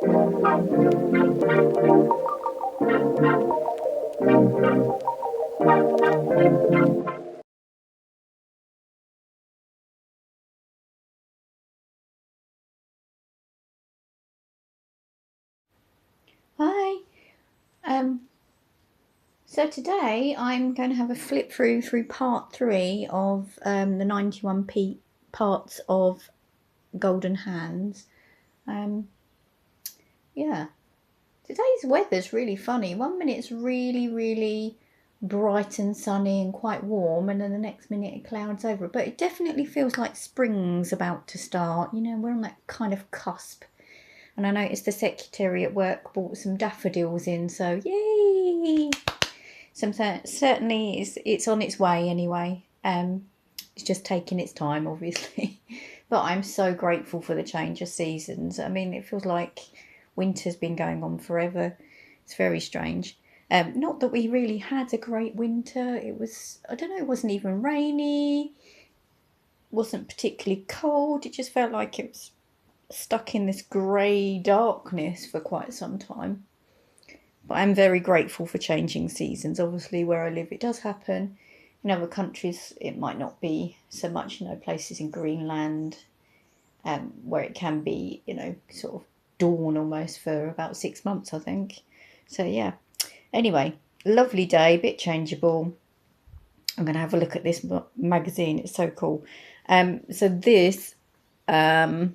Hi. So today I'm going to have a flip through part 3 of the 91 parts of Golden Hands. Yeah, today's weather's really funny. 1 minute it's really bright and sunny and quite warm, and then the next minute it clouds over. But it definitely feels like spring's about to start. You know, we're on that kind of cusp. And I noticed the secretary at work bought some daffodils in, so yay! Certainly it's on its way anyway. It's just taking its time, obviously. But I'm so grateful for the change of seasons. I mean, it feels like winter's been going on forever. It's very strange. Not that we really had a great winter. It was, I don't know, it wasn't even rainy. Wasn't particularly cold. It just felt like it was stuck in this grey darkness for quite some time. But I'm very grateful for changing seasons. Obviously, where I live, it does happen. In other countries, it might not be so much. You know, places in Greenland, where it can be, you know, sort of dawn almost for about 6 months, I think. So yeah. Anyway, lovely day, bit changeable. I'm going to have a look at this magazine. It's so cool. So this, I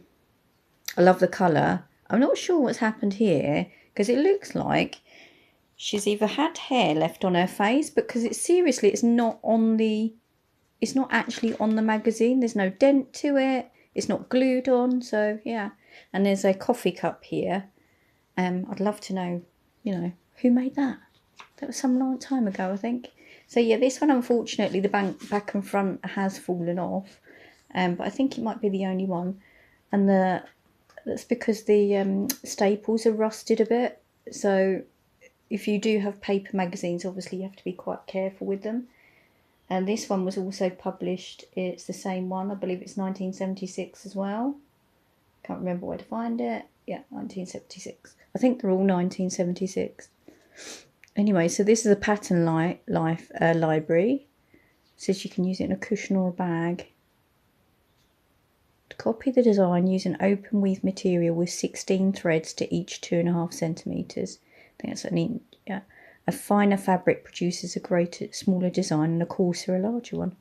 love the colour. I'm not sure what's happened here because it looks like she's either had hair left on her face, because it's not actually on the magazine. There's no dent to it. It's not glued on. So yeah. And there's a coffee cup here. I'd love to know, you know, who made that. That was some long time ago, I think. So yeah, this one, unfortunately, the back and front has fallen off. But I think it might be the only one. And that's because the staples are rusted a bit. So if you do have paper magazines, obviously you have to be quite careful with them. And this one was also published, it's the same one, I believe it's 1976 as well. Can't remember where to find it. Yeah, 1976. I think they're all 1976. Anyway, so this is a pattern library. It says you can use it in a cushion or a bag. To copy the design, use an open weave material with 16 threads to each 2.5 centimetres. I think that's a neat, yeah. A finer fabric produces a smaller design, and a coarser, a larger one.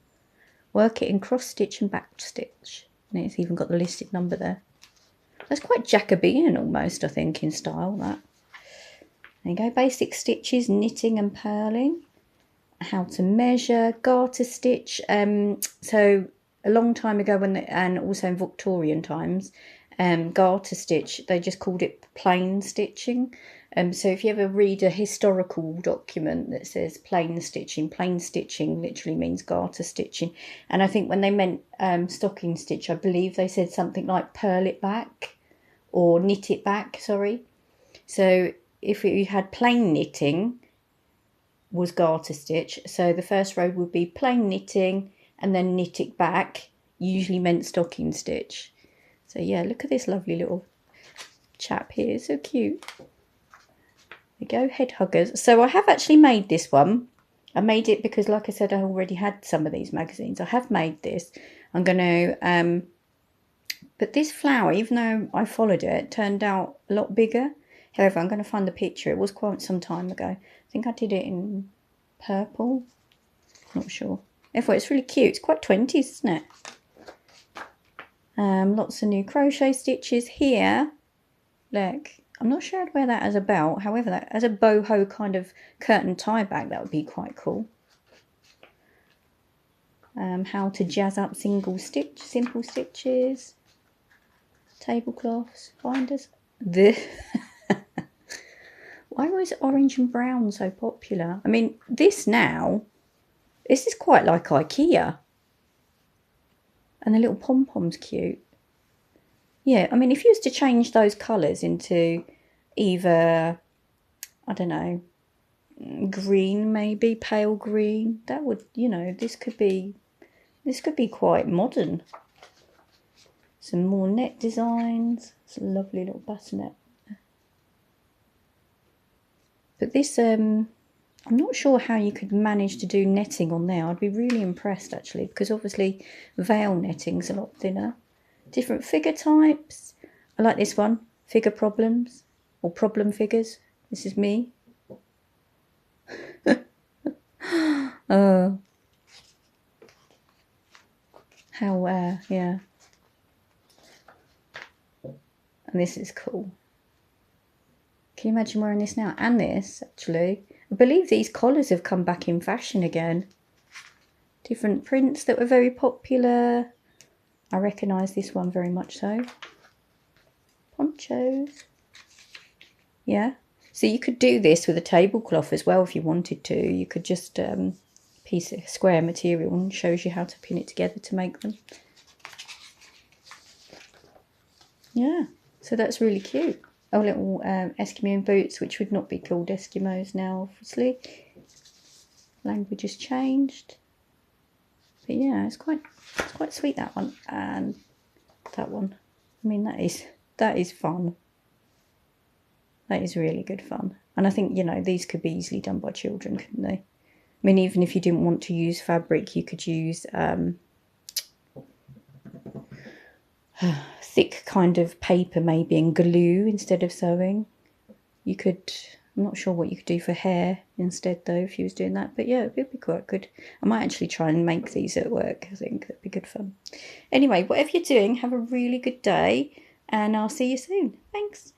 Work it in cross stitch and back stitch. And it's even got the listed number there. That's quite Jacobean almost, I think, in style, that. There you go, basic stitches, knitting and purling. How to measure, garter stitch. So a long time ago, and also in Victorian times, garter stitch, they just called it plain stitching. So if you ever read a historical document that says plain stitching literally means garter stitching. And I think when they meant stocking stitch, I believe they said something like purl it back or knit it back, sorry. So if you had plain knitting, was garter stitch. So the first row would be plain knitting, and then knit it back usually meant stocking stitch. So yeah, look at this lovely little chap here, so cute. There you go, head huggers. So I have actually made this one. I made it because, like I said, I already had some of these magazines. I have made this. I'm going to, but this flower, even though I followed it, turned out a lot bigger. However, I'm going to find the picture. It was quite some time ago. I think I did it in purple. Not sure. Therefore, it's really cute. It's quite 20s, isn't it? Lots of new crochet stitches here. Look, I'm not sure I'd wear that as a belt. However, that as a boho kind of curtain tie back, that would be quite cool. How to jazz up simple stitches. Tablecloths, binders. Why was orange and brown so popular? I mean, this is quite like IKEA. And the little pom-pom's cute. Yeah, I mean, if you was to change those colours into either, I don't know, green maybe, pale green, that would, you know, this could be quite modern. Some more net designs. It's a lovely little bassinet. But this, I'm not sure how you could manage to do netting on there. I'd be really impressed actually, because obviously veil netting's a lot thinner. Different figure types. I like this one, figure problems, or problem figures. This is me. Oh. How, yeah. And this is cool. Can you imagine wearing this now? And this, actually. I believe these collars have come back in fashion again. Different prints that were very popular. I recognise this one very much so. Ponchos. Yeah. So you could do this with a tablecloth as well if you wanted to. You could just piece of square material and shows you how to pin it together to make them. Yeah. So that's really cute. Oh, little Eskimo boots, which would not be called Eskimos now, obviously. Language has changed. But yeah, it's quite sweet, that one. And that one. I mean, that is fun. That is really good fun. And I think, you know, these could be easily done by children, couldn't they? I mean, even if you didn't want to use fabric, you could use thick kind of paper maybe and glue instead of sewing. You could, I'm not sure what you could do for hair instead though if you was doing that, but yeah, it would be quite good. I might actually try and make these at work. I think that'd be good fun. Anyway, whatever you're doing, have a really good day and I'll see you soon. Thanks.